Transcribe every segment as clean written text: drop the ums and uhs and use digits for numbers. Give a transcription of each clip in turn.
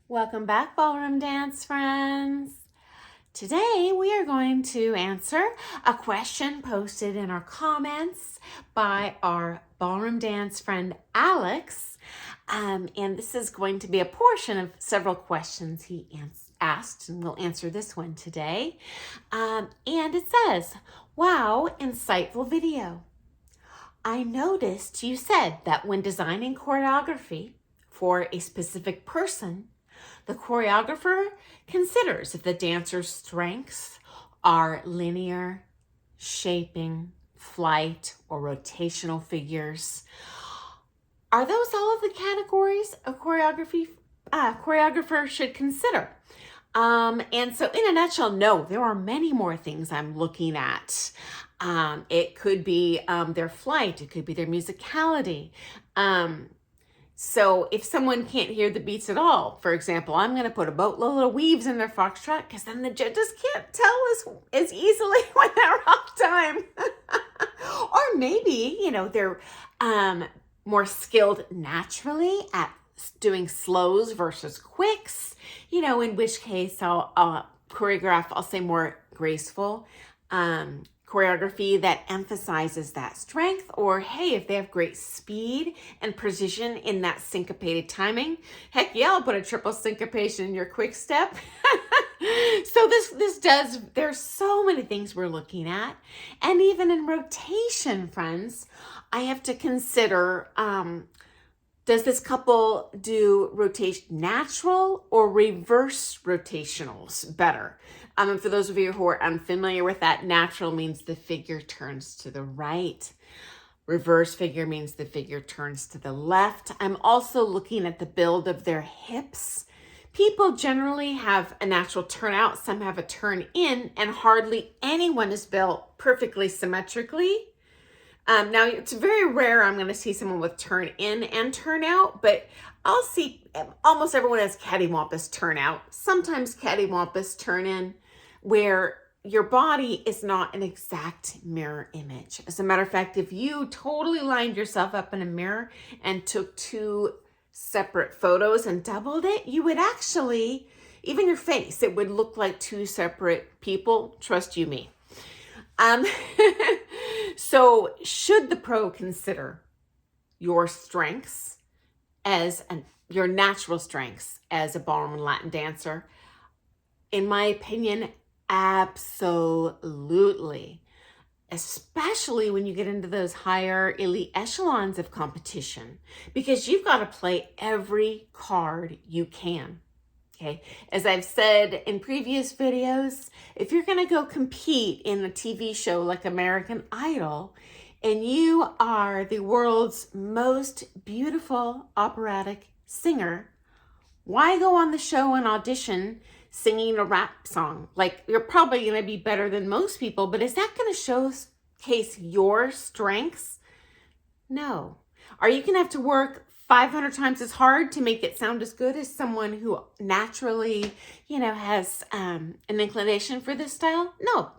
Welcome back, ballroom dance friends. Today we are going to answer a question posted in our comments by our ballroom dance friend Alex. And this is going to be a portion of several questions he asked, and we'll answer this one today. And it says, wow, insightful video. I noticed you said that when designing choreography for a specific person, the choreographer considers if the dancer's strengths are linear, shaping, flight, or rotational figures. Are those all of the categories a choreographer should consider? And so in a nutshell, no, there are many more things I'm looking at. It could be their flight, it could be their musicality. So if someone can't hear the beats at all, for example, I'm going to put a boatload of weaves in their foxtrot because then the judges can't tell as easily when they're off time. Or maybe, they're more skilled naturally at doing slows versus quicks, in which case I'll choreograph, I'll say more graceful choreography that emphasizes that strength. Or hey, if they have great speed and precision in that syncopated timing, heck yeah, I'll put a triple syncopation in your quick step. So there's so many things we're looking at. And even in rotation, friends, I have to consider, does this couple do rotation natural or reverse rotationals better? And for those of you who are unfamiliar with that, natural means the figure turns to the right. Reverse figure means the figure turns to the left. I'm also looking at the build of their hips. People generally have a natural turnout. Some have a turn in, and hardly anyone is built perfectly symmetrically. Now, it's very rare I'm going to see someone with turn in and turn out, but I'll see almost everyone has cattywampus turn out. Sometimes cattywampus turn in, where your body is not an exact mirror image. As a matter of fact, if you totally lined yourself up in a mirror and took two separate photos and doubled it, you would actually, even your face, it would look like two separate people. Trust you me. So should the pro consider your strengths your natural strengths as a ballroom and Latin dancer? In my opinion, absolutely. Especially when you get into those higher elite echelons of competition, because you've got to play every card you can. Okay, as I've said in previous videos, if you're going to go compete in a TV show like American Idol, and you are the world's most beautiful operatic singer, why go on the show and audition singing a rap song? Like, you're probably going to be better than most people, but is that going to showcase your strengths? No. Are you going to have to work 500 times as hard to make it sound as good as someone who naturally, has an inclination for this style? No.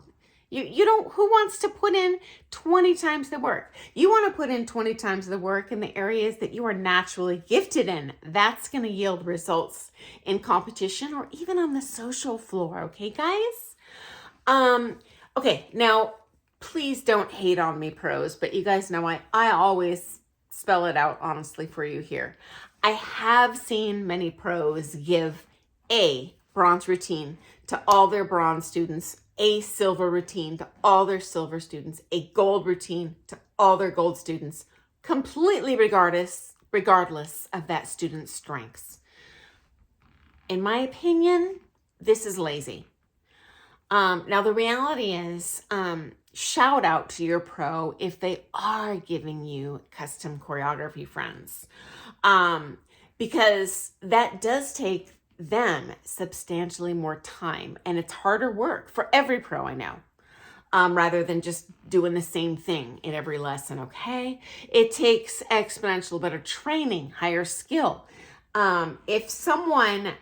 You don't. Who wants to put in 20 times the work? You want to put in 20 times the work in the areas that you are naturally gifted in. That's going to yield results in competition or even on the social floor. Okay, guys? Okay, now, please don't hate on me, pros, but you guys know I always spell it out honestly for you here. I have seen many pros give a bronze routine to all their bronze students, a silver routine to all their silver students, a gold routine to all their gold students, completely regardless of that student's strengths. In my opinion, this is lazy. Now the reality is, shout out to your pro if they are giving you custom choreography, friends, because that does take them substantially more time, and it's harder work for every pro I know, rather than just doing the same thing in every lesson. Okay, it takes exponential better training, higher skill. If someone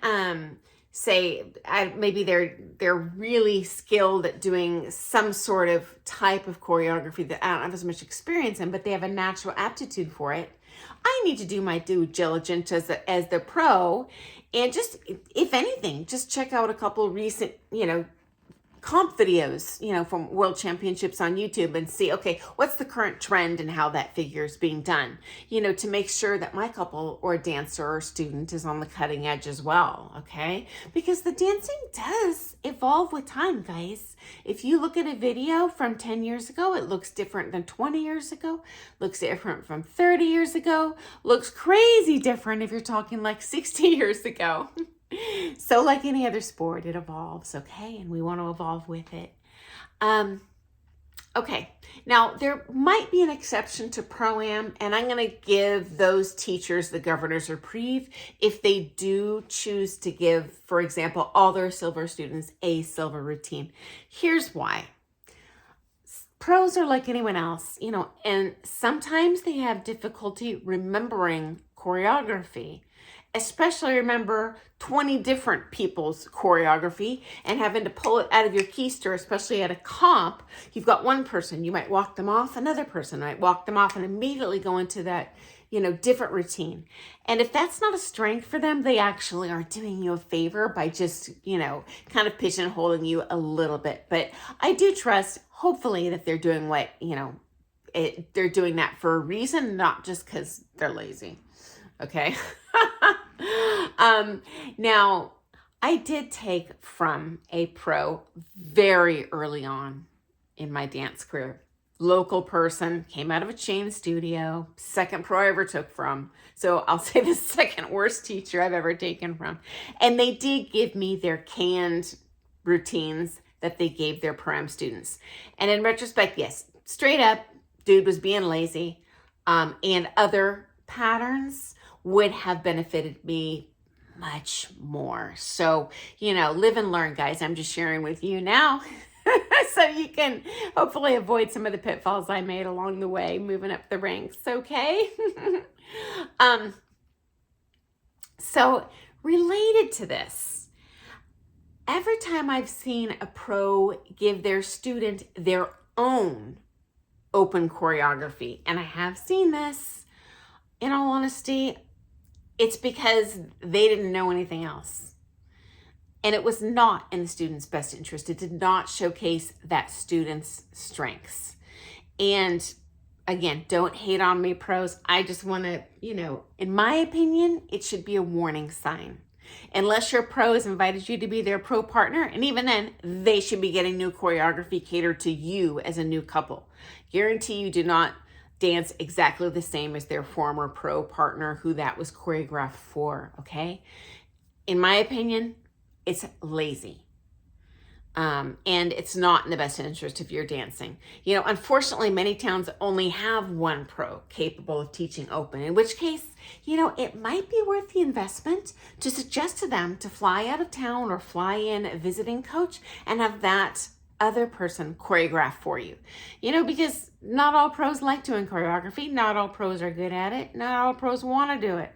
say maybe they're really skilled at doing some sort of type of choreography that I don't have as much experience in, but they have a natural aptitude for it, I need to do my due diligence as the pro, and just, if anything, just check out a couple recent, comp videos, from world championships on YouTube and see, okay, what's the current trend and how that figure is being done, to make sure that my couple or dancer or student is on the cutting edge as well, okay? Because the dancing does evolve with time, guys. If you look at a video from 10 years ago, it looks different than 20 years ago, looks different from 30 years ago, looks crazy different if you're talking like 60 years ago. So like any other sport, it evolves, okay? And we want to evolve with it. Okay, now there might be an exception to Pro-Am, and I'm going to give those teachers the governor's reprieve if they do choose to give, for example, all their silver students a silver routine. Here's why. Pros are like anyone else, and sometimes they have difficulty remembering choreography. Especially remember 20 different people's choreography and having to pull it out of your keister, especially at a comp. You've got one person, you might walk them off, another person might walk them off, and immediately go into that, different routine. And if that's not a strength for them, they actually are doing you a favor by just, kind of pigeonholing you a little bit. But I do trust, hopefully, that they're doing what, they're doing that for a reason, not just because they're lazy. Okay. Now, I did take from a pro very early on in my dance career. Local person, came out of a chain studio, second pro I ever took from. So I'll say the second worst teacher I've ever taken from. And they did give me their canned routines that they gave their Pro-Am students. And in retrospect, yes, straight up, dude was being lazy. And other patterns would have benefited me much more. So, live and learn, guys. I'm just sharing with you now so you can hopefully avoid some of the pitfalls I made along the way, moving up the ranks, okay? So related to this, every time I've seen a pro give their student their own open choreography, and I have seen this, in all honesty, it's because they didn't know anything else. And it was not in the student's best interest. It did not showcase that student's strengths. And again, don't hate on me, pros. I just want to, in my opinion, it should be a warning sign. Unless your pro has invited you to be their pro partner, and even then, they should be getting new choreography catered to you as a new couple. Guarantee you do not dance exactly the same as their former pro partner who that was choreographed for, okay? In my opinion, it's lazy. And it's not in the best interest of your dancing. Unfortunately, many towns only have one pro capable of teaching open, in which case, it might be worth the investment to suggest to them to fly out of town or fly in a visiting coach and have that other person choreograph for you. Because not all pros like doing choreography. Not all pros are good at it. Not all pros want to do it.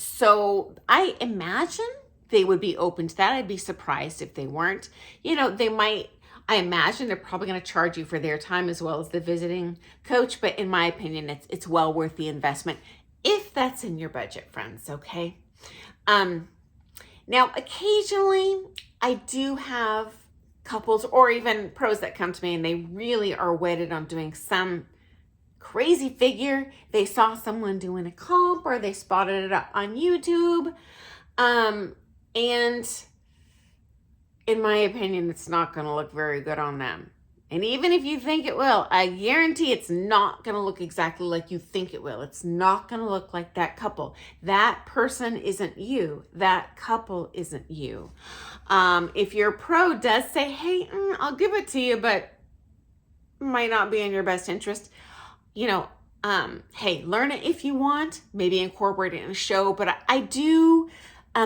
So I imagine they would be open to that. I'd be surprised if they weren't. They might, I imagine they're probably going to charge you for their time as well as the visiting coach. But in my opinion, it's well worth the investment if that's in your budget, friends. Okay. Now, occasionally I do have couples or even pros that come to me and they really are wedded on doing some crazy figure. They saw someone doing a comp or they spotted it up on YouTube. And in my opinion, it's not going to look very good on them. And even if you think it will, I guarantee it's not going to look exactly like you think it will. It's not going to look like that couple. That person isn't you. That couple isn't you. If your pro does say, hey, I'll give it to you, but might not be in your best interest, hey, learn it if you want, maybe incorporate it in a show. But I do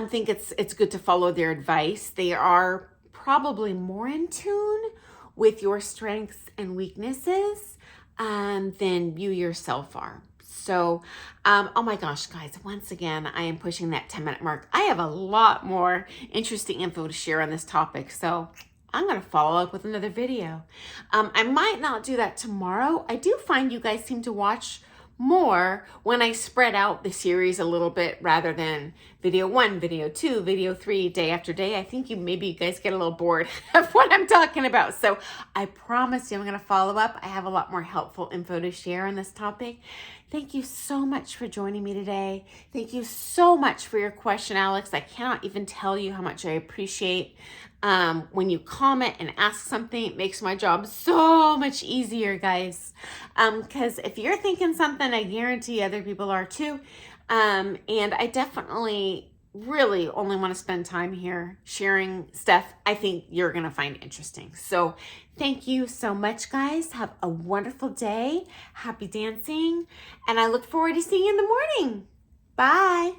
think it's good to follow their advice. They are probably more in tune with your strengths and weaknesses than you yourself are. So, oh my gosh, guys, once again, I am pushing that 10-minute mark. I have a lot more interesting info to share on this topic. So I'm going to follow up with another video. I might not do that tomorrow. I do find you guys seem to watch more when I spread out the series a little bit rather than video 1, video 2, video 3, day after day. I think maybe you guys get a little bored of what I'm talking about. So I promise you I'm going to follow up. I have a lot more helpful info to share on this topic. Thank you so much for joining me today. Thank you so much for your question, Alex. I cannot even tell you how much I appreciate when you comment and ask something. It makes my job so much easier, guys. Because if you're thinking something, I guarantee other people are too. And I definitely really only want to spend time here sharing stuff I think you're going to find interesting. So thank you so much, guys. Have a wonderful day. Happy dancing. And I look forward to seeing you in the morning. Bye.